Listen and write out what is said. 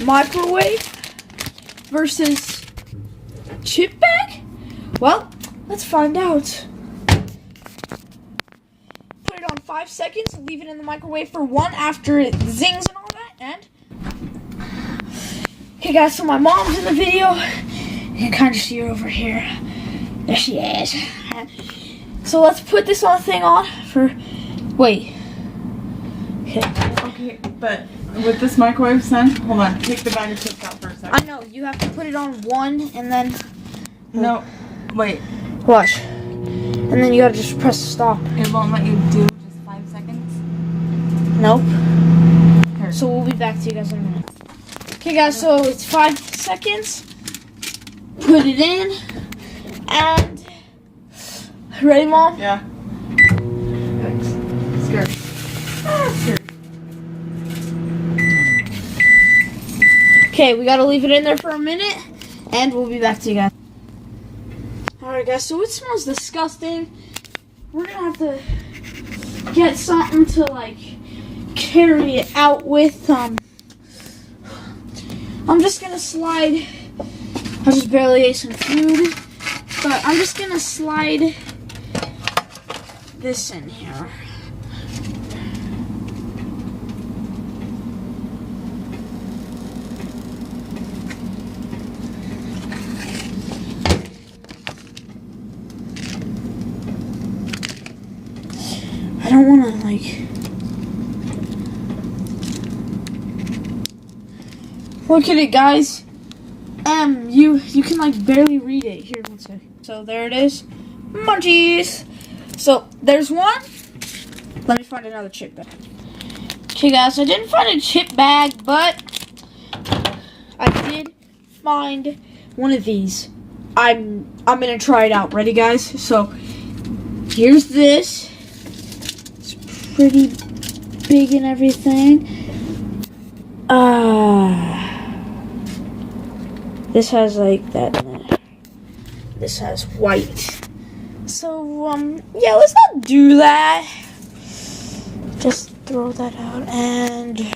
microwave versus chip bag? Well, let's find out. Put it on 5 seconds, leave it in the microwave for 1 after it zings and all that, and... Okay guys, so my mom's in the video. You can kind of see her over here. There she is. So let's put this thing on for... Wait. Okay, but with this microwave, son, hold on. Take the bag of chips out for a second. I know, you have to put it on 1 and then... No, wait. Watch. And then you gotta just press stop. It won't let you do just 5 seconds? Nope. Here. So we'll be back to you guys in a minute. Okay guys, so it's 5 seconds. Put it in. And... Ready, Mom? Yeah. Scared. Scared. Okay, we gotta leave it in there for a minute. And we'll be back to you guys. Alright guys, so it smells disgusting. We're gonna have to get something to like carry it out with. I'm just gonna slide. I just barely ate some food, but I'm just gonna slide this in here. I don't want to like... Look at it, guys. You can like barely read it. Here, one sec. So there it is. Munchies. So there's one. Let me find another chip bag. Okay, guys. I didn't find a chip bag, but I did find one of these. I'm gonna try it out. Ready, guys? So here's this. Pretty big and everything. This has like that in it. This has white. So yeah, let's not do that. Just throw that out and